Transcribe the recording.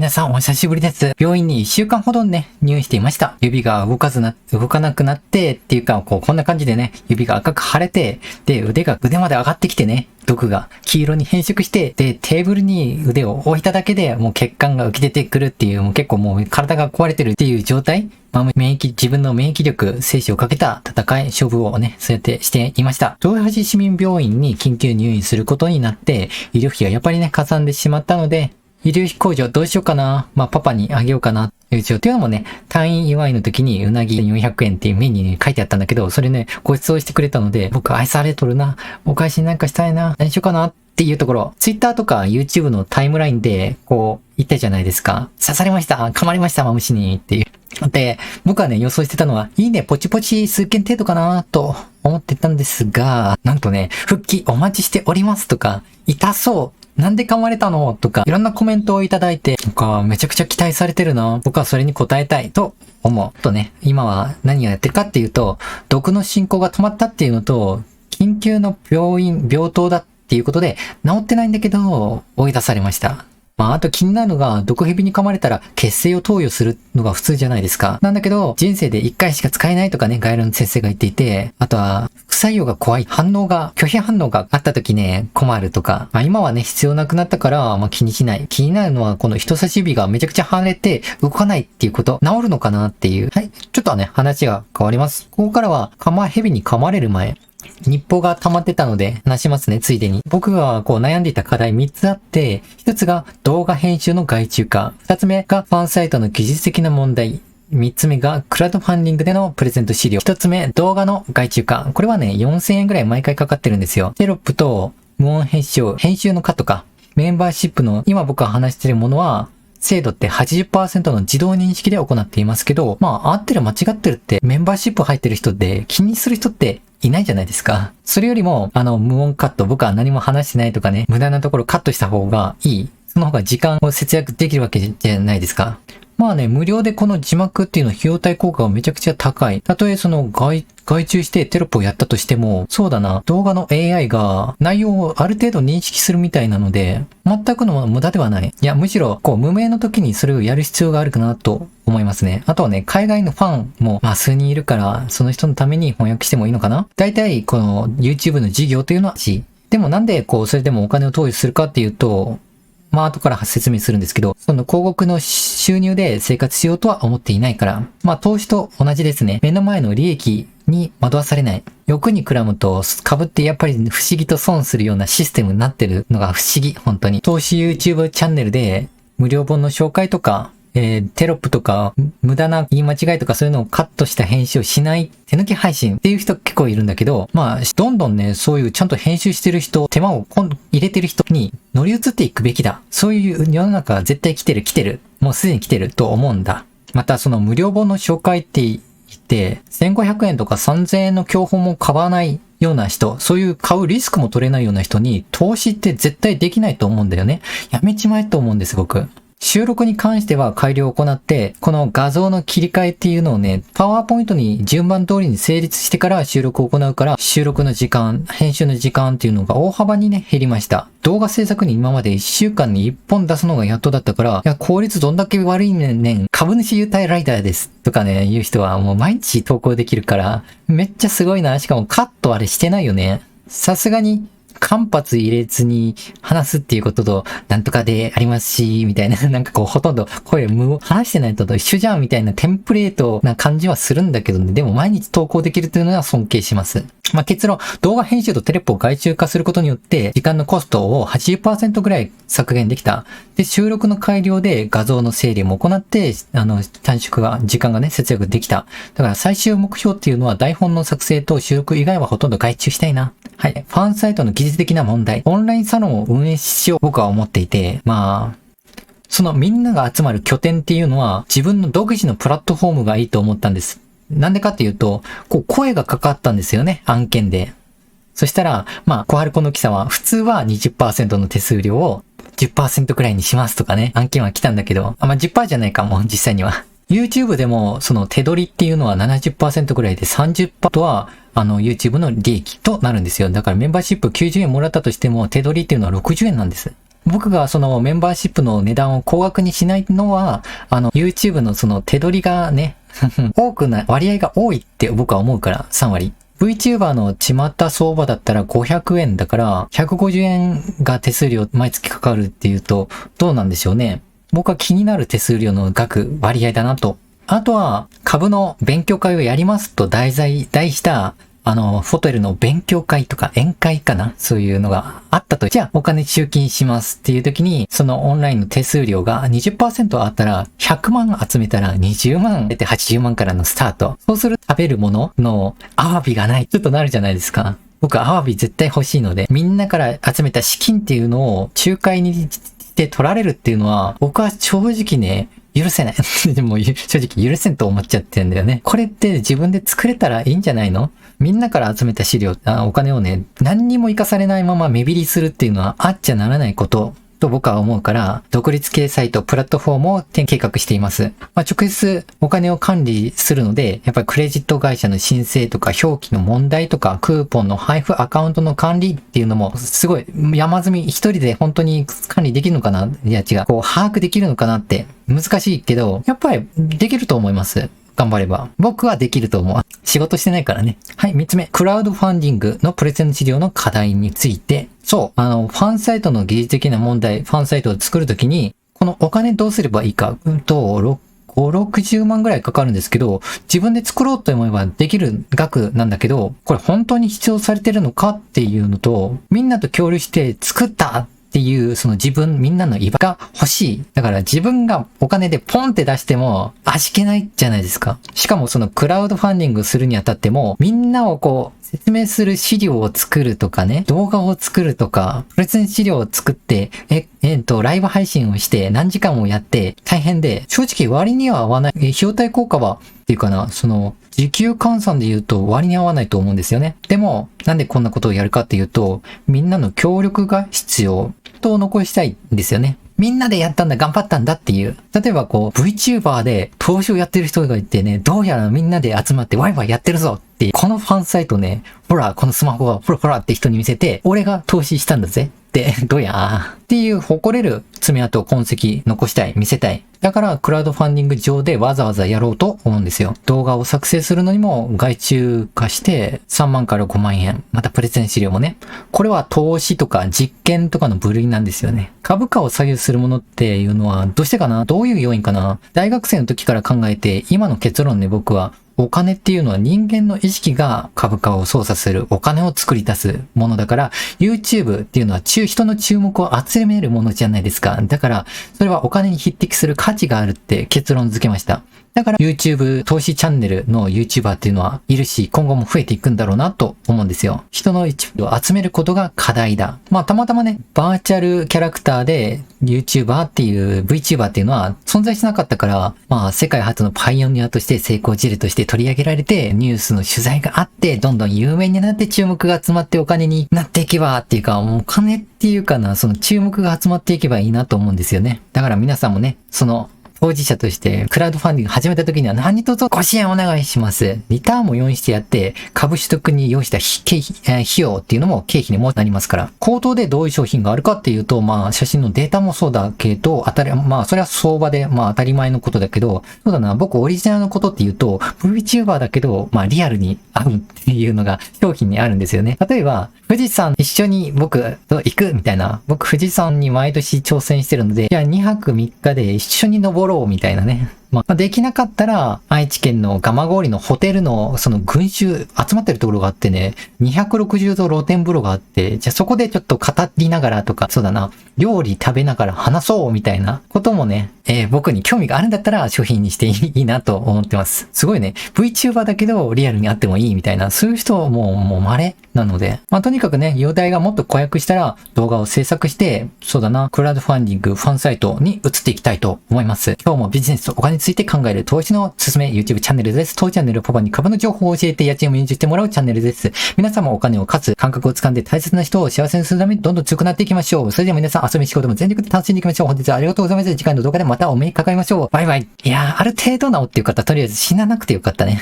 皆さんお久しぶりです。病院に1週間ほどね、入院していました。指が動かなくなってっていうか、こんな感じでね、指が赤く腫れて、で、腕まで上がってきてね、毒が黄色に変色して、で、テーブルに腕を置いただけでもう血管が浮き出てくるっていう、もう結構もう体が壊れてるっていう状態。自分の免疫力、生死をかけた戦い、勝負をね、そうやってしていました。豊橋市民病院に緊急入院することになって、医療費がやっぱりね、かさんでしまったので、医療費控除どうしようかな。パパにあげようかな。一応、というのもね、退院祝いの時にうなぎ400円っていうメニューに書いてあったんだけど、それね、ご馳走してくれたので、僕愛されとるな。お返しなんかしたいな。何しようかなっていうところ。Twitter とか YouTube のタイムラインで、言ったじゃないですか。刺されました。噛まれました。マムシに。っていう。で、僕はね、予想してたのは、いいね、ポチポチ数件程度かなと思ってたんですが、なんとね、復帰お待ちしておりますとか、痛そう。なんで噛まれたのとか、いろんなコメントをいただいて、めちゃくちゃ期待されてるな。僕はそれに応えたいと思う。とね、今は何をやってるかっていうと、毒の進行が止まったっていうのと、緊急の病棟だっていうことで、治ってないんだけど、追い出されました。あと気になるのが、毒蛇に噛まれたら血清を投与するのが普通じゃないですか。なんだけど、人生で1回しか使えないとかね、ガイロの先生が言っていて、あとは、副作用が怖い、拒否反応があった時ね、困るとか。今はね、必要なくなったから、気にしない。気になるのは、この人差し指がめちゃくちゃ腫れて、動かないっていうこと、治るのかなっていう。はい。ちょっとね、話が変わります。ここからは、蛇に噛まれる前。日報が溜まってたので話しますね、ついでに。僕が悩んでいた課題3つあって、1つが動画編集の外注化。2つ目がファンサイトの技術的な問題。3つ目がクラウドファンディングでのプレゼント資料。1つ目、動画の外注化。これはね、4000円ぐらい毎回かかってるんですよ。テロップと無音編集のカットか。メンバーシップの今僕が話しているものは、精度って 80% の自動認識で行っていますけど、合ってる間違ってるってメンバーシップ入ってる人で気にする人っていないじゃないですか。それよりも、無音カット、僕は何も話してないとかね、無駄なところカットした方がいい。その方が時間を節約できるわけじゃないですか。無料でこの字幕っていうの費用対効果がめちゃくちゃ高い。たとえ外注してテロップをやったとしても、そうだな、動画の AI が内容をある程度認識するみたいなので、全くの無駄ではない。いや、むしろ、無名の時にそれをやる必要があるかなと思いますね。あとはね、海外のファンも、数人いるから、その人のために翻訳してもいいのかな。大体、この YouTube の事業というのはでもなんで、それでもお金を投与するかっていうと、後から説明するんですけど、その広告の収入で生活しようとは思っていないから。投資と同じですね。目の前の利益に惑わされない。欲にくらむと株ってやっぱり不思議と損するようなシステムになってるのが不思議、本当に。投資 YouTube チャンネルで無料本の紹介とか、テロップとか、無駄な言い間違いとかそういうのをカットした編集をしない手抜き配信っていう人結構いるんだけど、どんどんね、そういうちゃんと編集してる人、手間を入れてる人に乗り移っていくべきだ。そういう世の中は絶対来てる。もうすでに来てると思うんだ。またその無料本の紹介って言って、1500円とか3000円の教本も買わないような人、そういう買うリスクも取れないような人に投資って絶対できないと思うんだよね。やめちまえと思うんです、僕。収録に関しては改良を行って、この画像の切り替えっていうのをね、パワーポイントに順番通りに成立してから収録を行うから、収録の時間、編集の時間っていうのが大幅にね、減りました。動画制作に今まで1週間に1本出すのがやっとだったから、いや、効率どんだけ悪いねん、株主優待ライダーです。とかね、言う人はもう毎日投稿できるから、めっちゃすごいな。しかもカットあれしてないよね。さすがに、間髪入れずに話すっていうことと、なんとかでありますし、みたいな、ほとんど声話してないと一緒じゃんみたいなテンプレートな感じはするんだけどね。でも毎日投稿できるというのは尊敬します。結論、動画編集とテレポを外注化することによって、時間のコストを 80% ぐらい削減できた。で、収録の改良で画像の整理も行って、時間がね、節約できた。だから最終目標っていうのは台本の作成と収録以外はほとんど外注したいな。はい。ファンサイトの技術的な問題。オンラインサロンを運営しよう僕は思っていて、そのみんなが集まる拠点っていうのは自分の独自のプラットフォームがいいと思ったんです。なんでかっていうと、声がかかったんですよね、案件で。そしたら、小春子の記者は普通は 20% の手数料を 10% くらいにしますとかね、案件は来たんだけど、10% じゃないかも、実際には。YouTube でもその手取りっていうのは 70% くらいで 30% はYouTube の利益となるんですよ。だからメンバーシップ90円もらったとしても手取りっていうのは60円なんです。僕がそのメンバーシップの値段を高額にしないのは、YouTube のその手取りがね、割合が多いって僕は思うから、3割。VTuber の巷相場だったら500円だから、150円が手数料毎月かかるっていうと、どうなんでしょうね。僕は気になる手数料の額、割合だなと。あとは、株の勉強会をやりますと題した、ホテルの勉強会とか宴会かな、そういうのがあったと。じゃあ、お金集金しますっていう時に、そのオンラインの手数料が 20% あったら、100万集めたら20万出て80万からのスタート。そうすると食べるもののアワビがない。ちょっとなるじゃないですか。僕、アワビ絶対欲しいので、みんなから集めた資金っていうのを仲介にして取られるっていうのは、僕は正直ね、許せない。でも正直許せんと思っちゃってるんだよね。これって自分で作れたらいいんじゃないの？みんなから集めたお金をね、何にも活かされないまま目減りするっていうのはあっちゃならないことと僕は思うから、独立系サイト、プラットフォームを計画しています。直接お金を管理するので、やっぱりクレジット会社の申請とか表記の問題とか、クーポンの配布アカウントの管理っていうのも、すごい山積み一人で本当に管理できるのかな？いや違う。把握できるのかなって難しいけど、やっぱりできると思います。頑張れば。僕はできると思う。仕事してないからね。はい、3つ目。クラウドファンディングのプレゼン資料の課題について。そう。ファンサイトの技術的な問題、ファンサイトを作るときに、このお金どうすればいいか、5、60万ぐらいかかるんですけど、自分で作ろうと思えばできる額なんだけど、これ本当に必要されてるのかっていうのと、みんなと協力して作ったっていう、そのみんなの居場が欲しい。だから自分がお金でポンって出しても味気ないじゃないですか。しかもそのクラウドファンディングするにあたっても、みんなを説明する資料を作るとかね、動画を作るとか、プレゼン資料を作って、ライブ配信をして何時間もやって大変で、正直割には合わない。費用対効果は、っていうかな、時給換算で言うと割に合わないと思うんですよね。でも、なんでこんなことをやるかっていうと、みんなの協力が必要と残したいんですよね。みんなでやったんだ、頑張ったんだっていう。例えばVTuber で投資をやってる人がいてね、どうやらみんなで集まってワイワイやってるぞっていう、このファンサイトね、ほら、このスマホがほらほらって人に見せて、俺が投資したんだぜって、どうやーっていう誇れる爪痕、痕跡残したい、見せたい。だから、クラウドファンディング上でわざわざやろうと思うんですよ。動画を作成するのにも外注化して3万から5万円。またプレゼン資料もね。これは投資とか実験とかの部類なんですよね。株価を左右するものっていうのはどうしてかな？どういう要因かな？大学生の時から考えて、今の結論で僕は、お金っていうのは人間の意識が株価を操作するお金を作り出すものだから、YouTube っていうのは人の注目を集めるものじゃないですか。だから、それはお金に匹敵する価値があるって結論付けました。だから YouTube 投資チャンネルの YouTuber っていうのはいるし、今後も増えていくんだろうなと思うんですよ。人の一部を集めることが課題だ。たまたまね、バーチャルキャラクターで YouTuber っていう VTuber っていうのは存在しなかったから、世界初のパイオニアとして成功事例として取り上げられて、ニュースの取材があって、どんどん有名になって注目が集まってお金になっていけばっていうか、お金っていうかな、その注目が集まっていけばいいなと思うんですよね。だから皆さんもね、当事者としてクラウドファンディング始めた時には何卒ご支援お願いします。リターンも用意してやって、株取得に用意した費用っていうのも経費にもなりますから。口頭でどういう商品があるかっていうと、写真のデータもそうだけど、それは相場で、当たり前のことだけど、そうだな、僕オリジナルのことっていうと、VTuber だけど、リアルに合うっていうのが商品にあるんですよね。例えば、富士山一緒に僕と行くみたいな。僕富士山に毎年挑戦してるので、じゃあ2泊3日で一緒に登ろうみたいなね。できなかったら、愛知県の蒲郡のホテルの群衆集まってるところがあってね、260度露天風呂があって、じゃあそこでちょっと語りながらとか、そうだな、料理食べながら話そうみたいなこともね、僕に興味があるんだったら商品にしていいなと思ってます。すごいね、VTuber だけどリアルにあってもいいみたいな、そういう人もう稀なので、とにかくね、容体がもっと子役したら動画を制作して、そうだな、クラウドファンディング、ファンサイトに移っていきたいと思います。今日もビジネスとお金について考える投資のすすめ YouTube チャンネルです。当チャンネルパパに株の情報を教えて家賃を免除してもらうチャンネルです。皆さんもお金をかつ感覚をつかんで大切な人を幸せにするためにどんどん強くなっていきましょう。それでは皆さん遊び仕事も全力で楽しんでいきましょう。本日はありがとうございます。次回の動画でまたお目にかかりましょう。バイバイ。いやー、ある程度治ってよかった。とりあえず死ななくてよかったね。